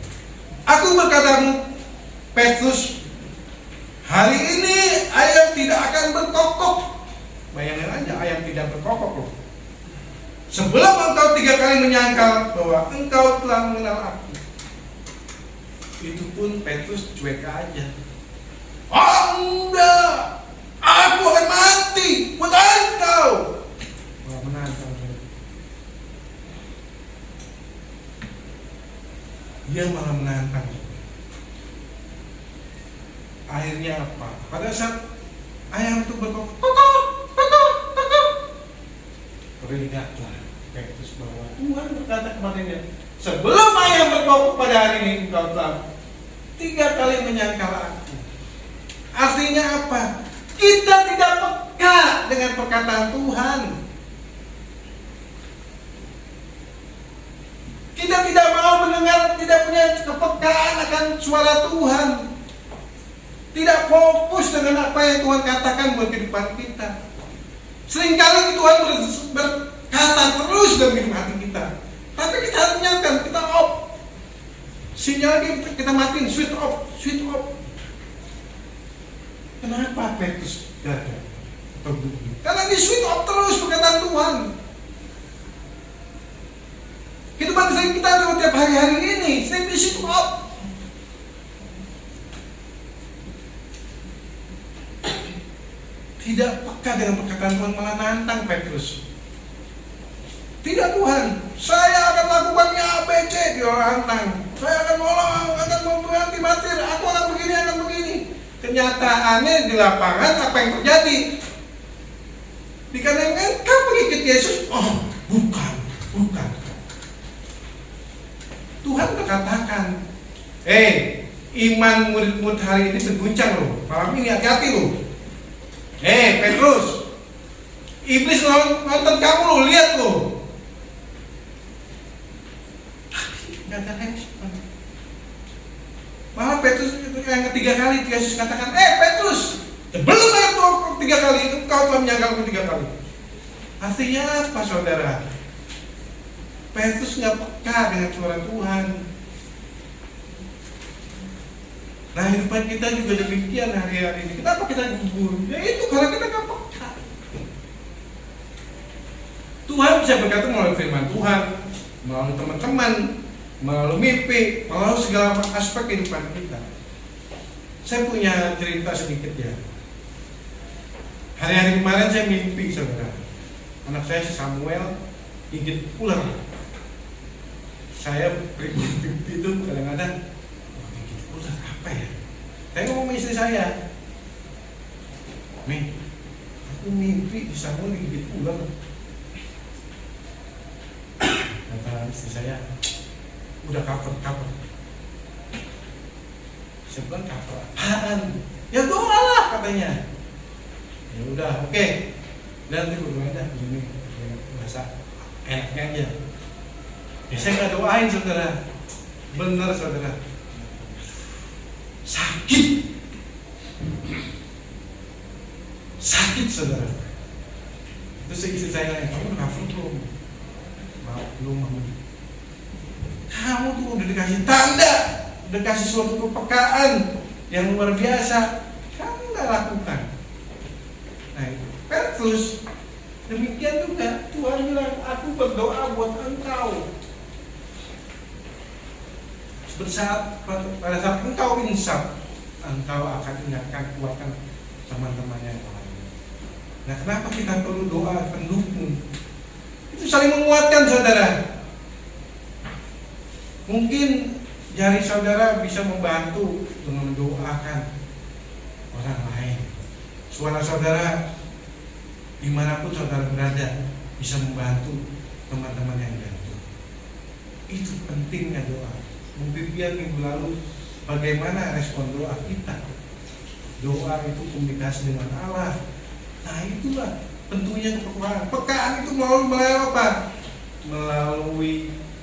aku berkatamu, Petrus, hari ini ayam tidak akan berkokok. Bayangin aja, ayam tidak berkokok loh. Sebelum engkau 3 kali menyangkal bahwa engkau telah mengenal aku. Itu pun Petrus cuek aja. Enggak, aku akan mati buat engkau. Wah, menantang. Dia malah menantang. Akhirnya apa? Pada saat ayam itu berkokok, teringatlah Petrus bahwa Tuhan berkata kepadanya, sebelum ayam berkokok pada hari ini engkau telah 3 kali menyangkal aku. Artinya apa? Kita tidak peka dengan perkataan Tuhan. Kita tidak mau mendengar, tidak punya kepekaan akan suara Tuhan. Tidak fokus dengan apa yang Tuhan katakan buat kehidupan kita. Seringkali Tuhan berkata terus dalam hidup hati kita. Tapi kita harus menyangkal, kita off. Sinyal kita matiin, switch off. Kenapa Petrus gagal? Karena di switch off terus perkataan Tuhan. Kehidupan kita juga tiap hari-hari ini sering di switch off. Tidak peka dengan perkataan Tuhan, malah nantang Petrus. Tidak Tuhan, saya akan lakukannya ABC, dia nantang. Saya akan berhenti mati, aku akan begini. Kenyataannya di lapangan apa yang terjadi? Dikarenakan engkau mengikut Yesus, oh bukan. Tuhan berkatakan, iman murid-murid hari ini berguncang loh. Malam ini hati-hati loh. Petrus, iblis nonton kamu loh, lihat loh. Gak ada respon. Malah Petrus itu yang ketiga kali Yesus katakan, Petrus, belum itu 3 kali itu kau telah menyangkalku 3 kali. Artinya apa saudara? Petrus nggak peka dengan suara Tuhan. Nah, hidupan kita juga demikian hari-hari ini. Kenapa kita gugur? Ya itu karena kita nggak peka. Tuhan bisa berkata melalui firman Tuhan, melalui teman-teman, melalui mimpi, melalui segala aspek kehidupan kita. Saya punya cerita sedikit ya. Hari-hari kemarin saya mimpi saudara. Anak saya si Samuel gigit ular. Saya mimpi itu kadang-kadang gigit ular apa ya? Saya ngomong sama istri saya, aku mimpi si Samuel gigit ular. Kata istri saya, udah cover. Saya bilang cover apaan? Ya doa lah katanya. Ya udah, oke. Dan nanti berdoa dah begini, bahasa enaknya aja. Ya saya nggak doain saudara, bener saudara. Sakit saudara. Terus istri saya nanya, kamu udah cover belum? Belum. Kamu tuh udah dikasih tanda, udah kasih suatu kepekaan yang luar biasa, kamu nggak lakukan. Nah itu Petrus, demikian juga Tuhan bilang, aku berdoa buat engkau. Pada saat engkau insaf, engkau akan ingatkan, kuatkan teman-temannya yang lain. Nah kenapa kita perlu doa pendukung? Itu saling menguatkan saudara. Mungkin jari saudara bisa membantu dengan mendoakan orang lain. Suara saudara dimanapun saudara berada bisa membantu teman-teman yang jatuh. Itu pentingnya doa. Mungkin minggu lalu bagaimana respon doa kita. Doa itu komunikasi dengan Allah. Nah itulah tentunya kepekaan. Pekaan itu melalui apa? Melalui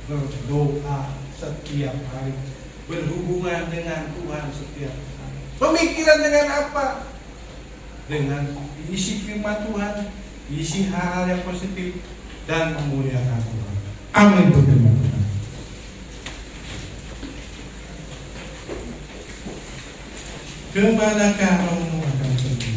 berdoa setiap hari, berhubungan dengan Tuhan setiap hari. Pemikiran dengan apa? Dengan isi firman Tuhan, isi hal-hal yang positif dan memuliakan Tuhan. Amin. Berfirman Tuhan. Kemanakah rohmu akan pergi?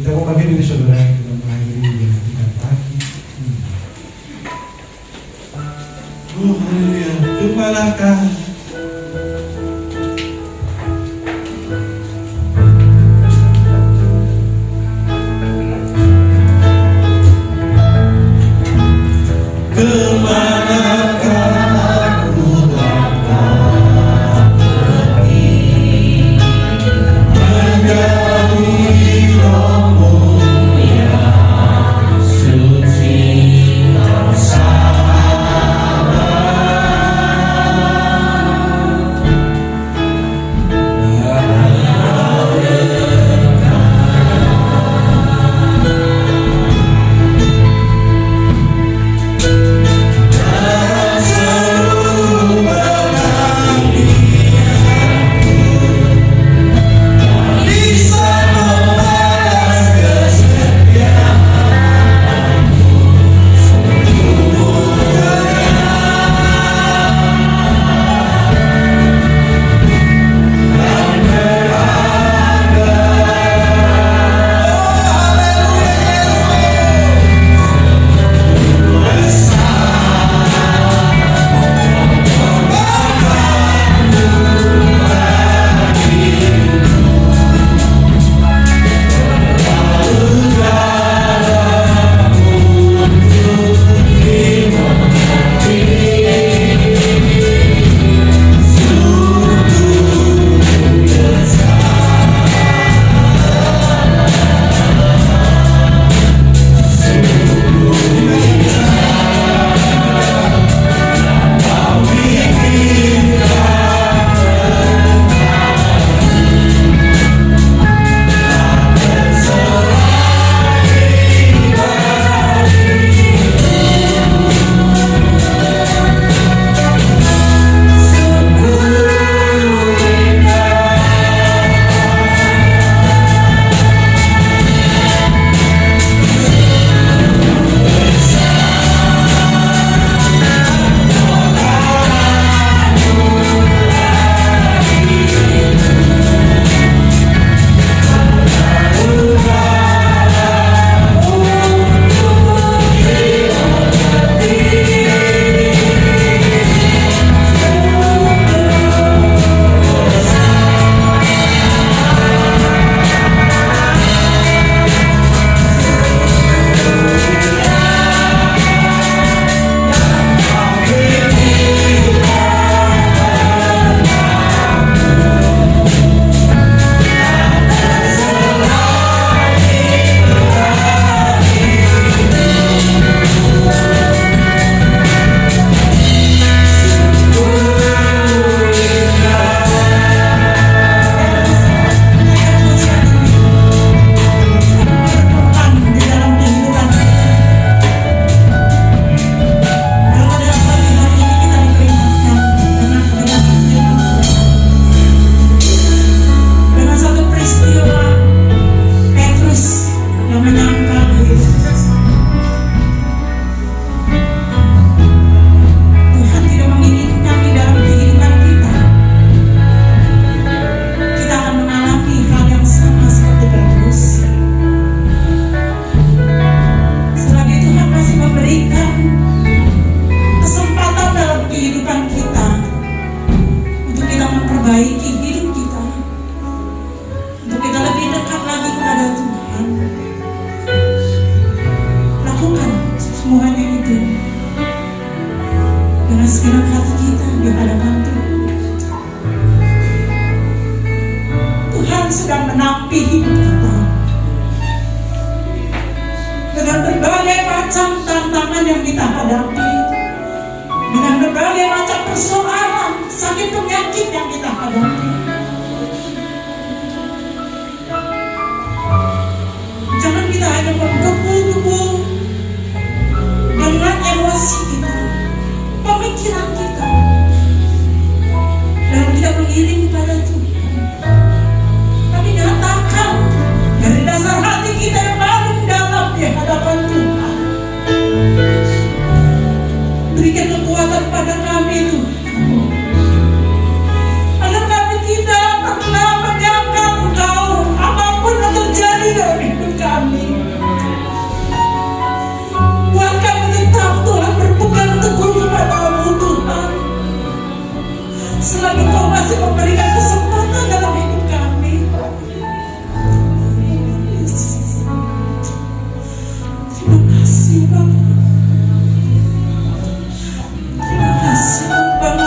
Kita mau bagi diri saudara kita mengakhiri yang kita pagi. Haleluya. Kemanakah dengan segenap hati kita di hadapan Tuhan. Tuhan sedang menampi hidup kita dengan berbagai macam tantangan yang kita hadapi, dengan berbagai macam persoalan, sakit penyakit yang kita hadapi. Jangan kita hanya menggebu-gebu dengan emosi kita, pemikiran kita, dalam kita mengiring pada Tuhan. Tapi nyatakan dari dasar hati kita yang paling dalam di hadapan Tuhan. Berikan kekuatan pada kami Tuhan, agar kami tidak pernah menyangka Engkau apapun yang terjadi dalam hidup kami. Buat kami tetap Tuhan berpegang teguh kepada-Mu Tuhan, selagi Kau masih memberikan kesempatan dalam hidup kami. Yesus, terima kasih Bapa. Terima kasih Bapa.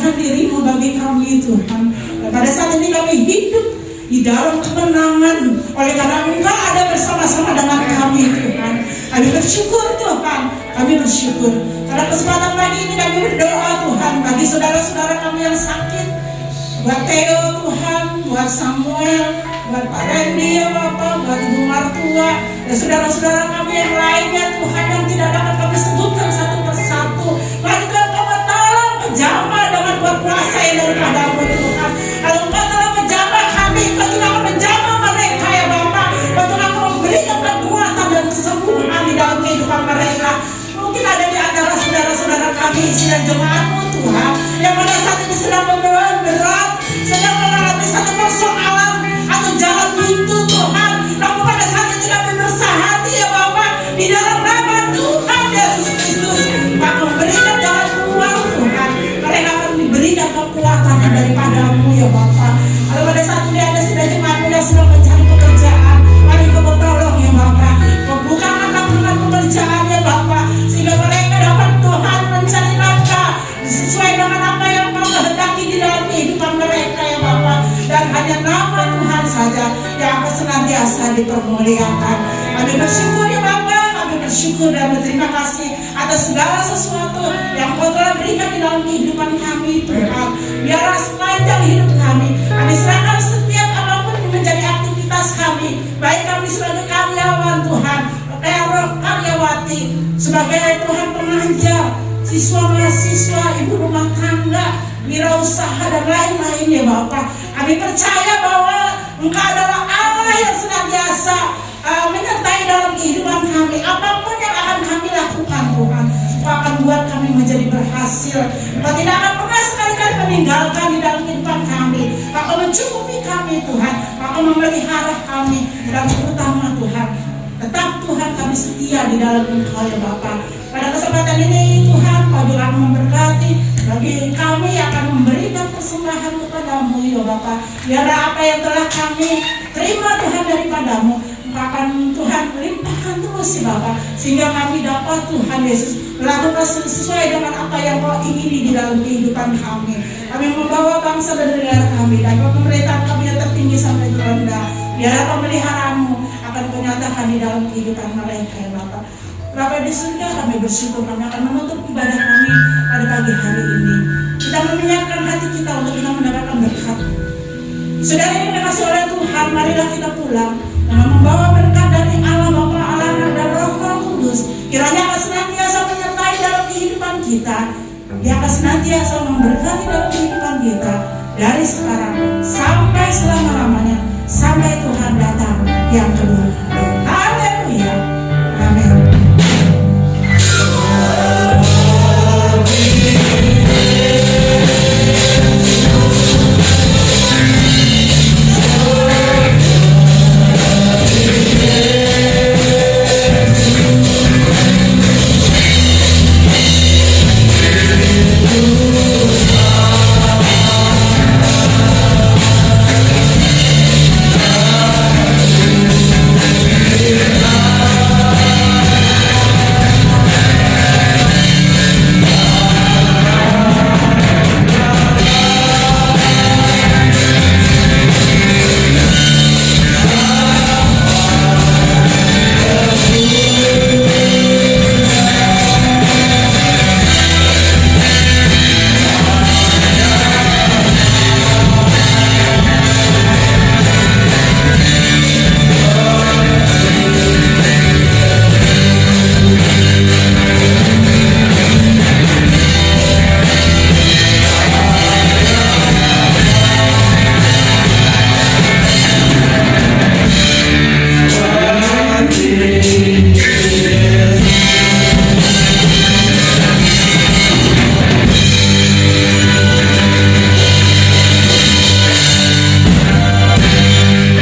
Tuhan diri-Mu bagi kami Tuhan. Dan pada saat ini kami hidup di dalam kemenangan oleh karena Engkau ada bersama-sama dengan kami Tuhan. Kami bersyukur Tuhan, kami bersyukur. Pada kesempatan pagi ini kami berdoa Tuhan bagi saudara-saudara kami yang sakit, buat Theo Tuhan, buat Samuel, buat Pak Randy ya Bapak, buat Ibu Martua, dan saudara-saudara kami yang lainnya Tuhan yang tidak dapat kami sebutkan satu persatu. Mari Engkau tolong menjamah dengan kuat kuasa yang daripada-Mu Tuhan. Kalau Engkau tolong menjamah kami, Engkau juga akan menjamah mereka ya Bapak. Engkau juga akan memberikan kekuatan dan kesembuhan di dalam kehidupan mereka. Mungkin ada di antara saudara-saudara kami dan jemaat-Mu Tuhan yang pada saat ini sedang memberat berat, sedang mengalami satu persoalan atau jalan buntu Tuhan. Namun pada saat ini kami bersahati ya Bapak, di dalam nama Tuhan Yesus Kristus, Engkau memberikan jalan keluar Tuhan. Mereka akan diberikan kekuatan daripada-Mu ya Bapak. Kalau pada saat ini ada sudah jemaat-Mu yang sedang mencari pekerjaan, mari Engkau bertolong ya Bapak. Bukakan lapangan pekerjaan ya Bapak, sehingga mereka dapat Tuhan mencari nafkah sesuai dengan apa yang Kau kehendaki di dalam kehidupan mereka ya Bapak. Dan hanya nama Tuhan saja yang akan senantiasa dipermuliakan. Kami bersyukur ya Bapak, kami bersyukur dan berterima kasih atas segala sesuatu yang Kau telah berikan di dalam kehidupan kami Tuhan. Biarlah sepanjang hidup kami serahkan setiap apapun yang menjadi aktivitas kami, baik kami sebagai karyawan Tuhan, karyawati, sebagai Tuhan pengajar, siswa mahasiswa, ibu rumah tangga, wirausaha dan lain-lain ya Bapak. Kami percaya bahwa Engkau adalah Allah yang senantiasa menyertai dalam kehidupan kami. Apapun yang akan kami lakukan Tuhan, Engkau akan buat kami menjadi berhasil. Engkau tidak akan pernah sekali-kali meninggalkan di dalam kehidupan kami. Engkau akan mencukupi kami Tuhan, Engkau akan memelihara kami. Dan terutama Tuhan, tetap Tuhan kami setia di dalam Engkau ya Bapak. Pada kesempatan ini Tuhan, Kau juga akan memberkati bagi kami akan memberikan persembahan kepada-Mu ya Bapak. Biarlah apa yang telah kami terima Tuhan daripada-Mu, Engkau akan Tuhan limpahkan terus ya Bapak, sehingga kami dapat Tuhan Yesus melakukan sesuai dengan apa yang Kau ingini di dalam kehidupan kami. Kami membawa bangsa dan negara kami dan pemerintahan kami yang tertinggi sampai terendah. Biarlah pemeliharaan-Mu akan Kau nyatakan di dalam kehidupan mereka ya Bapak. Bapa di surga, kami bersyukur kami akan menutup ibadah kami pada pagi hari ini. Kita menyiapkan hati kita untuk kita mendapatkan berkat. Saudara yang dikasihi oleh Tuhan, marilah kita pulang dengan membawa berkat dari Allah Bapa, Allah Anak dan Roh Kudus. Kiranya akan senantiasa menyertai dalam kehidupan kita. Dia akan senantiasa memberkati dalam kehidupan kita dari sekarang sampai selama-lamanya, sampai Tuhan datang yang kedua.